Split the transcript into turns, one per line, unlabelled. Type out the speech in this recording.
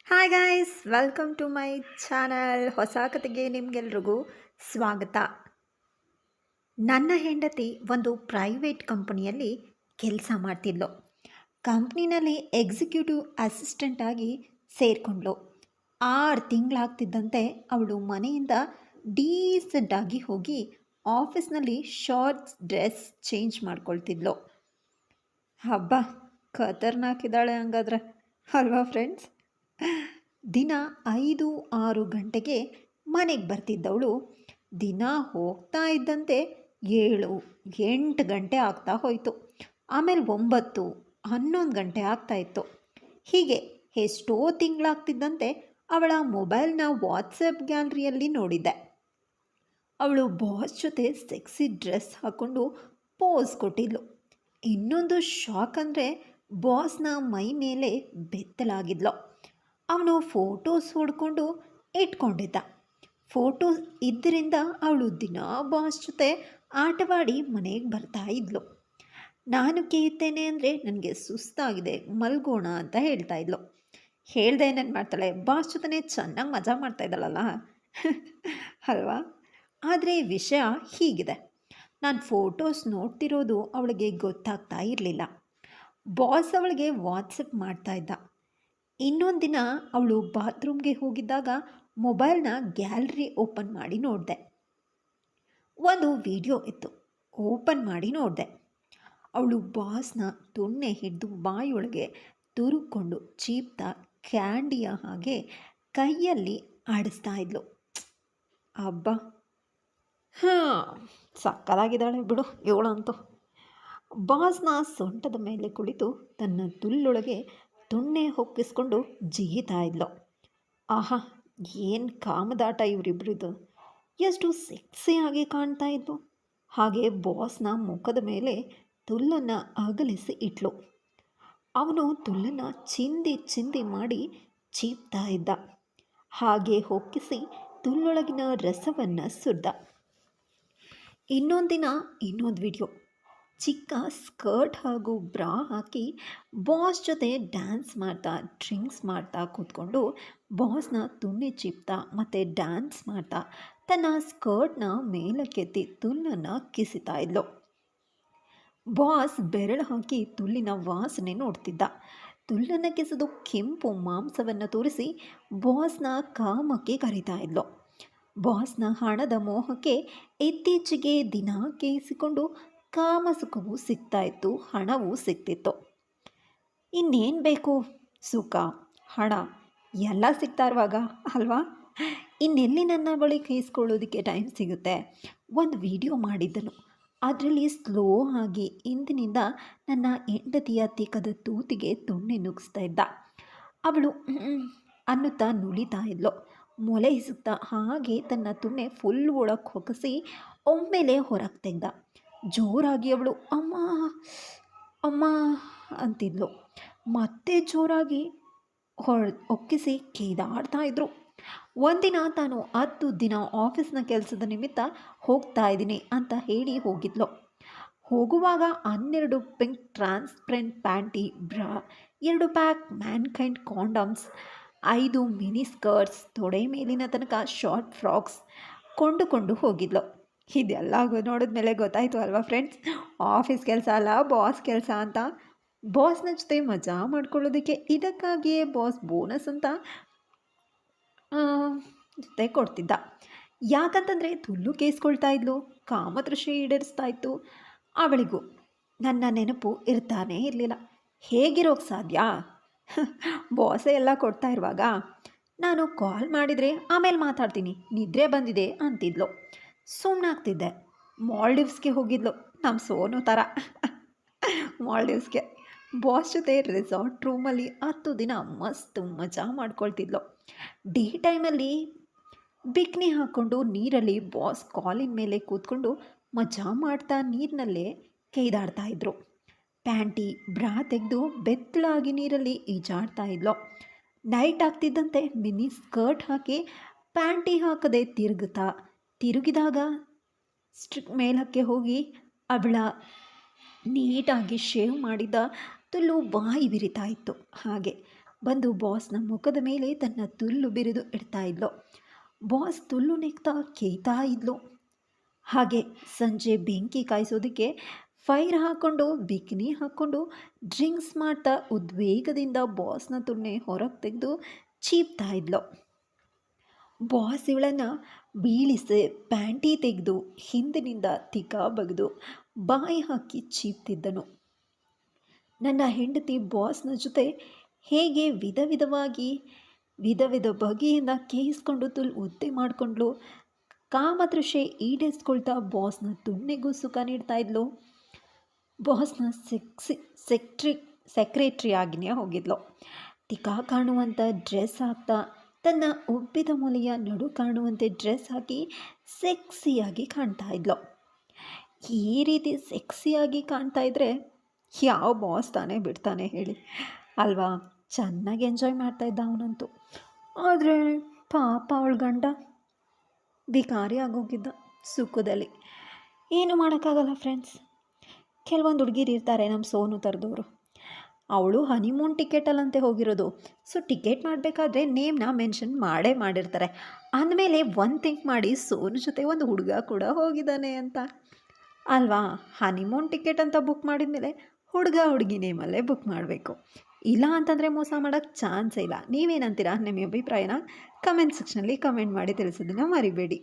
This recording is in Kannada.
Hi guys, welcome to my channel. ಹೊಸ ಕತೆಗೆ ನಿಮಗೆಲ್ರಿಗೂ ಸ್ವಾಗತ. ನನ್ನ ಹೆಂಡತಿ ಒಂದು ಪ್ರೈವೇಟ್ ಕಂಪನಿಯಲ್ಲಿ ಕೆಲಸ ಮಾಡ್ತಿದ್ಲು. ಕಂಪ್ನಿನಲ್ಲಿ ಎಕ್ಸಿಕ್ಯೂಟಿವ್ ಅಸಿಸ್ಟೆಂಟ್ ಆಗಿ ಸೇರಿಕೊಂಡ್ಳು. 6 ತಿಂಗಳಾಗ್ತಿದ್ದಂತೆ ಅವಳು ಮನೆಯಿಂದ ಡೀಸೆಂಟಾಗಿ ಹೋಗಿ ಆಫೀಸ್ನಲ್ಲಿ ಶಾರ್ಟ್ಸ್ ಡ್ರೆಸ್ ಚೇಂಜ್ ಮಾಡ್ಕೊಳ್ತಿದ್ಲು. ಹಬ್ಬ, ಖತರ್ನಾಕಿದ್ದಾಳೆ ಹಂಗಾದ್ರೆ, ಅಲ್ವಾ ಫ್ರೆಂಡ್ಸ್? ದಿನ 5-6 ಗಂಟೆಗೆ ಮನೆಗೆ ಬರ್ತಿದ್ದವಳು ದಿನ ಹೋಗ್ತಾ ಇದ್ದಂತೆ 7-8 ಗಂಟೆ ಆಗ್ತಾ ಹೋಯಿತು. ಆಮೇಲೆ 9-11 ಗಂಟೆ ಆಗ್ತಾಯಿತ್ತು. ಹೀಗೆ ಎಷ್ಟೋ ತಿಂಗಳಾಗ್ತಿದ್ದಂತೆ ಅವಳ ಮೊಬೈಲ್ನ ವಾಟ್ಸಪ್ ಗ್ಯಾಲರಿಯಲ್ಲಿ ನೋಡಿದ್ದೆ. ಅವಳು ಬಾಸ್ ಜೊತೆ ಸೆಕ್ಸಿ ಡ್ರೆಸ್ ಹಾಕ್ಕೊಂಡು ಪೋಸ್ ಕೊಟ್ಟಿದ್ಲು. ಇನ್ನೊಂದು ಶಾಕ್ ಅಂದರೆ ಬಾಸ್ನ ಮೈ ಮೇಲೆ ಬೆತ್ತಲಾಗಿದ್ಲು. ಅವನು ಫೋಟೋಸ್ ಹೊಡ್ಕೊಂಡು ಇಟ್ಕೊಂಡಿದ್ದ. ಫೋಟೋಸ್ ಇದ್ದರಿಂದ ಅವಳು ದಿನ ಬಾಸ್ ಜೊತೆ ಆಟವಾಡಿ ಮನೆಗೆ ಬರ್ತಾ ಇದ್ಲು. ನಾನು ಕೇಳ್ತೇನೆ ಅಂದರೆ ನನಗೆ ಸುಸ್ತಾಗಿದೆ, ಮಲ್ಗೋಣ ಅಂತ ಹೇಳ್ತಾ ಇದ್ಲು. ಹೇಳ್ದೆ ಏನೇನು ಮಾಡ್ತಾಳೆ, ಬಾಸ್ ಜೊತೆ ಚೆನ್ನಾಗಿ ಮಜಾ ಮಾಡ್ತಾ ಇದ್ದಾಳಲ್ಲ ಅಲ್ವಾ? ಆದರೆ ವಿಷಯ ಹೀಗಿದೆ, ನಾನು ಫೋಟೋಸ್ ನೋಡ್ತಿರೋದು ಅವಳಿಗೆ ಗೊತ್ತಾಗ್ತಾ ಇರಲಿಲ್ಲ. ಬಾಸ್ ಅವಳಿಗೆ ವಾಟ್ಸಪ್ ಮಾಡ್ತಾ ಇದ್ದ. ಇನ್ನೊಂದು ದಿನ ಅವಳು ಬಾತ್ರೂಮ್ಗೆ ಹೋಗಿದ್ದಾಗ ಮೊಬೈಲ್ನ ಗ್ಯಾಲರಿ ಓಪನ್ ಮಾಡಿ ನೋಡಿದೆ. ಒಂದು ವಿಡಿಯೋ ಇತ್ತು. ಓಪನ್ ಮಾಡಿ ನೋಡಿದೆ. ಅವಳು ಬಾಸ್ನ ತೊನ್ನೆ ಹಿಡಿದು ಬಾಯೊಳಗೆ ತುರುಕೊಂಡು ಚೀಪ್ತಾ ಕ್ಯಾಂಡಿಯ ಹಾಗೆ ಕೈಯಲ್ಲಿ ಆಡಿಸ್ತಾ ಇದ್ಲು. ಹಬ್ಬ, ಸಕ್ಕದಾಗಿದ್ದಾಳೆ ಬಿಡು ಇವಳಂತೂ. ಬಾಸ್ನ ಸೊಂಟದ ಮೇಲೆ ಕುಳಿತು ತನ್ನ ತುಲ್ಲೊಳಗೆ ತೊನ್ನೆ ಹೊಕ್ಕಿಸ್ಕೊಂಡು ಜಿಗಿತಾ ಇದ್ಲು. ಆಹಾ, ಏನು ಕಾಮದಾಟ ಇವರಿಬ್ಬರಿದು! ಎಷ್ಟು ಸೆಕ್ಸಿಯಾಗಿ ಕಾಣ್ತಾ ಇದ್ಲು. ಹಾಗೆ ಬಾಸ್ನ ಮುಖದ ಮೇಲೆ ತುಲ್ಲನ್ನು ಅಗಲಿಸಿ ಇಟ್ಲು. ಅವನು ತುಲ್ಲನ್ನು ಚಿಂದಿ ಮಾಡಿ ಚೀಪ್ತಾ ಇದ್ದ. ಹಾಗೆ ಹೊಕ್ಕಿಸಿ ತುಲ್ಲೊಳಗಿನ ರಸವನ್ನು ಸುರಿದ. ಇನ್ನೊಂದು ದಿನ ಇನ್ನೊಂದು ವಿಡಿಯೋ. ಚಿಕ್ಕ ಸ್ಕರ್ಟ್ ಹಾಗೂ ಬ್ರಾ ಹಾಕಿ ಬಾಸ್ ಜೊತೆ ಡ್ಯಾನ್ಸ್ ಮಾಡ್ತಾ ಡ್ರಿಂಕ್ಸ್ ಮಾಡ್ತಾ ಕೂತ್ಕೊಂಡು ಬಾಸ್ನ ತುನ್ನೆ ಚಿಪ್ತಾ ಮತ್ತು ಡ್ಯಾನ್ಸ್ ಮಾಡ್ತಾ ತನ್ನ ಸ್ಕರ್ಟ್ನ ಮೇಲಕ್ಕೆತ್ತಿ ತುಲ್ಲನ್ನು ಕಿಸಿತಾ ಇದ್ಲು. ಬಾಸ್ ಬೆರಳು ಹಾಕಿ ತುಲ್ಲಿನ ವಾಸನೆ ನೋಡ್ತಿದ್ದ. ತುಲ್ಲನ್ನು ಕಿಸಿದು ಕೆಂಪು ಮಾಂಸವನ್ನು ತೋರಿಸಿ ಬಾಸ್ನ ಕಾಮಕ್ಕೆ ಕರೀತಾ ಇದ್ಲು. ಬಾಸ್ನ ಹಣದ ಮೋಹಕ್ಕೆ ಇತ್ತೀಚೆಗೆ ದಿನ ಕೇಳಿಸಿಕೊಂಡು ಕಾಮಸುಖವೂ ಸಿಗ್ತಾಯಿತ್ತು, ಹಣವೂ ಸಿಗ್ತಿತ್ತು. ಇನ್ನೇನು ಬೇಕು? ಸುಖ, ಹಣ ಎಲ್ಲ ಸಿಗ್ತಾ ಇರುವಾಗ ಅಲ್ವಾ? ಇನ್ನೆಲ್ಲಿ ನನ್ನ ಬಳಿ ಕೈಸ್ಕೊಳ್ಳೋದಕ್ಕೆ ಟೈಮ್ ಸಿಗುತ್ತೆ? ಒಂದು ವಿಡಿಯೋ ಮಾಡಿದ್ದನು. ಅದರಲ್ಲಿ ಸ್ಲೋ ಆಗಿ ಇಂದಿನಿಂದ ನನ್ನ ಹೆಂಡತಿಯ ತಿಕ್ಕದ ತೂತಿಗೆ ತೊನ್ನೆ ನುಗ್ಗಿಸ್ತಾ ಇದ್ದ. ಅವಳು ಅನ್ನುತ್ತಾ ನುಲಿತಾ ಇದ್ಲು. ಮೊಲೆ ಹಿಸುತ್ತಾ ಹಾಗೆ ತನ್ನ ತುನ್ನೆ ಫುಲ್ ಒಳಗೆ ಹೊಕ್ಕಿಸಿ ಒಮ್ಮೆಲೆ ಹೊರಗೆ ತೆಗ್ದ. ಜೋರಾಗಿ ಅವಳು ಅಮ್ಮ ಅಮ್ಮ ಅಂತಿದ್ಲು. ಮತ್ತೆ ಜೋರಾಗಿ ಒಕ್ಕಿಸಿ ಕೇದಾಡ್ತಾ ಇದ್ರು. ಒಂದಿನ ತಾನು 10 ದಿನ ಆಫೀಸ್ನ ಕೆಲಸದ ನಿಮಿತ್ತ ಹೋಗ್ತಾ ಇದ್ದೀನಿ ಅಂತ ಹೇಳಿ ಹೋಗಿದ್ಲು. ಹೋಗುವಾಗ 12 ಪಿಂಕ್ ಟ್ರಾನ್ಸ್ಪರೆಂಟ್ ಪ್ಯಾಂಟಿ ಬ್ರಾ, 2 pack Mankind condoms, 5 mini skirts, ತೊಡೆ ಮೇಲಿನ ತನಕ ಶಾರ್ಟ್ ಫ್ರಾಕ್ಸ್ ಕೊಂಡುಕೊಂಡು ಹೋಗಿದ್ಲು. ಇದೆಲ್ಲ ನೋಡಿದ ಮೇಲೆ ಗೊತ್ತಾಯಿತು ಅಲ್ವಾ ಫ್ರೆಂಡ್ಸ್, ಆಫೀಸ್ ಕೆಲಸ ಅಲ್ಲ ಬಾಸ್ ಕೆಲಸ ಅಂತ. ಬಾಸ್ನ ಜೊತೆ ಮಜಾ ಮಾಡ್ಕೊಳ್ಳೋದಕ್ಕೆ ಇದಕ್ಕಾಗಿಯೇ ಬಾಸ್ ಬೋನಸ್ ಅಂತ ಜೊತೆ ಕೊಡ್ತಿದ್ದ. ಯಾಕಂತಂದರೆ ತುಲ್ಲು ಕೇಸ್ಕೊಳ್ತಾ ಇದ್ಲು, ಕಾಮತೃಷಿ ಈಡೇರಿಸ್ತಾ ಇತ್ತು. ಅವಳಿಗೂ ನನ್ನ ನೆನಪು ಇರ್ತಾನೇ ಇರಲಿಲ್ಲ. ಹೇಗಿರೋಕ್ಕೆ ಸಾಧ್ಯ? ಬಾಸೇ ಎಲ್ಲ ಕೊಡ್ತಾ ಇರುವಾಗ ನಾನು ಕಾಲ್ ಮಾಡಿದರೆ ಆಮೇಲೆ ಮಾತಾಡ್ತೀನಿ, ನಿದ್ರೆ ಬಂದಿದೆ ಅಂತಿದ್ಲು. ಸುಮ್ಮನಾಗ್ತಿದ್ದೆ. ಮಾಲ್ಡೀವ್ಸ್ಗೆ ಹೋಗಿದ್ಲು, ನಮ್ಮ ಸೋನು ಥರ. ಮಾಲ್ಡೀವ್ಸ್ಗೆ ಬಾಸ್ ಜೊತೆ ರೆಸಾರ್ಟ್ ರೂಮಲ್ಲಿ 10 ದಿನ ಮಸ್ತ್ ಮಜಾ ಮಾಡ್ಕೊಳ್ತಿದ್ಲು. ಡೇ ಟೈಮಲ್ಲಿ ಬಿಕ್ನಿ ಹಾಕ್ಕೊಂಡು ನೀರಲ್ಲಿ ಬಾಸ್ ಕಾಲಿನ ಮೇಲೆ ಕೂತ್ಕೊಂಡು ಮಜಾ ಮಾಡ್ತಾ ನೀರಿನಲ್ಲೇ ಕೈದಾಡ್ತಾ ಇದ್ರು. ಪ್ಯಾಂಟಿ ಬ್ರಾ ತೆಗೆದು ಬೆತ್ತಲಾಗಿ ನೀರಲ್ಲಿ ಈಜಾಡ್ತಾ ಇದ್ಲು. ನೈಟ್ ಆಗ್ತಿದ್ದಂತೆ ಮಿನಿ ಸ್ಕರ್ಟ್ ಹಾಕಿ ಪ್ಯಾಂಟಿ ಹಾಕದೆ ತಿರುಗಿದಾಗ ಮೇಲಕ್ಕೆ ಹೋಗಿ ಅವಳ ನೀಟಾಗಿ ಶೇವ್ ಮಾಡಿದ ತುಲ್ಲು ಬಾಯಿ ಬಿರಿತಾ ಇತ್ತು. ಹಾಗೆ ಬಂದು ಬಾಸ್ನ ಮುಖದ ಮೇಲೆ ತನ್ನ ತುಲ್ಲು ಬಿರಿದು ಇಡ್ತಾ ಇದ್ಲು. ಬಾಸ್ ತುಲ್ಲು ನೆಕ್ತಾ ಕೇಯ್ತಾ ಇದ್ಲು. ಹಾಗೆ ಸಂಜೆ ಬೆಂಕಿ ಕಾಯಿಸೋದಕ್ಕೆ ಫೈರ್ ಹಾಕ್ಕೊಂಡು ಬಿಕಿನಿ ಹಾಕ್ಕೊಂಡು ಡ್ರಿಂಕ್ಸ್ ಮಾಡ್ತಾ ಉದ್ವೇಗದಿಂದ ಬಾಸ್ನ ತುನ್ನೆ ಹೊರಗೆ ತೆಗೆದು ಚೀಪ್ತಾ ಇದ್ಲು. ಬಾಸ್ ಇವಳನ್ನು ಬೀಳಿಸಿ ಪ್ಯಾಂಟಿ ತೆಗೆದು ಹಿಂದಿನಿಂದ ತಿಕಾ ಬಗೆದು ಬಾಯಿ ಹಾಕಿ ಚೀಪ್ತಿದ್ದನು. ನನ್ನ ಹೆಂಡತಿ ಬಾಸ್ನ ಜೊತೆ ಹೇಗೆ ವಿಧ ವಿಧ ಬಗೆಯಿಂದ ಕೇಯಿಸ್ಕೊಂಡು ಉದ್ದೆ ಮಾಡಿಕೊಂಡ್ಲು. ಕಾಮದೃಶ್ಯ ಈಡೇರಿಸ್ಕೊಳ್ತಾ ಬಾಸ್ನ ತುಣ್ಣೆಗೂ ಸುಖ ನೀಡ್ತಾ ಇದ್ಲು. ಬಾಸ್ನ ಸೆಕ್ರೆಟ್ರಿ ಆಗಿನೇ ಹೋಗಿದ್ಲು. ತಿಕಾ ಕಾಣುವಂಥ ಡ್ರೆಸ್ ಹಾಕ್ತಾ ತನ್ನ ಉಬ್ಬಿದ ಮೂಲೆಯ ನಡು ಕಾಣುವಂತೆ ಡ್ರೆಸ್ ಹಾಕಿ ಸೆಕ್ಸಿಯಾಗಿ ಕಾಣ್ತಾ ಇದ್ಲು. ಈ ರೀತಿ ಸೆಕ್ಸಿಯಾಗಿ ಕಾಣ್ತಾ ಇದ್ದರೆ ಯಾವ ಬಾಸ್ ತಾನೇ ಬಿಡ್ತಾನೆ ಹೇಳಿ ಅಲ್ವಾ? ಚೆನ್ನಾಗಿ ಎಂಜಾಯ್ ಮಾಡ್ತಾ ಇದ್ದ ಅವನಂತೂ. ಆದರೆ ಪಾಪ ಅವಳ ಗಂಡ ಬಿಕಾರಿ ಆಗೋಗಿದ್ದ ಸುಖದಲ್ಲಿ. ಏನು ಮಾಡೋಕ್ಕಾಗಲ್ಲ ಫ್ರೆಂಡ್ಸ್. ಕೆಲವೊಂದು ಹುಡುಗಿರು ಇರ್ತಾರೆ ನಮ್ಮ ಸೋನು ಥರದವರು. ಅವಳು ಹನಿಮೂನ್ ಟಿಕೆಟಲ್ಲಂತೆ ಹೋಗಿರೋದು. ಸೊ ಟಿಕೆಟ್ ಮಾಡಬೇಕಾದ್ರೆ ನೇಮ್ನ ಮೆನ್ಷನ್ ಮಾಡಿರ್ತಾರೆ. ಅಂದಮೇಲೆ ಒಂದು ಥಿಂಕ್ ಮಾಡಿ ಸೋನು ಜೊತೆ ಒಂದು ಹುಡುಗ ಕೂಡ ಹೋಗಿದ್ದಾನೆ ಅಂತ ಅಲ್ವಾ? ಹನಿಮೂನ್ ಟಿಕೆಟ್ ಅಂತ ಬುಕ್ ಮಾಡಿದ್ಮೇಲೆ ಹುಡುಗಿ ನೇಮಲ್ಲೇ ಬುಕ್ ಮಾಡಬೇಕು. ಇಲ್ಲ ಅಂತಂದರೆ ಮೋಸ ಮಾಡೋಕ್ಕೆ ಚಾನ್ಸೇ ಇಲ್ಲ. ನೀವೇನಂತೀರಾ? ನಿಮ್ಮ ಅಭಿಪ್ರಾಯನ ಕಮೆಂಟ್ ಸೆಕ್ಷನಲ್ಲಿ ಕಮೆಂಟ್ ಮಾಡಿ ತಿಳಿಸೋದನ್ನು ಮರಿಬೇಡಿ.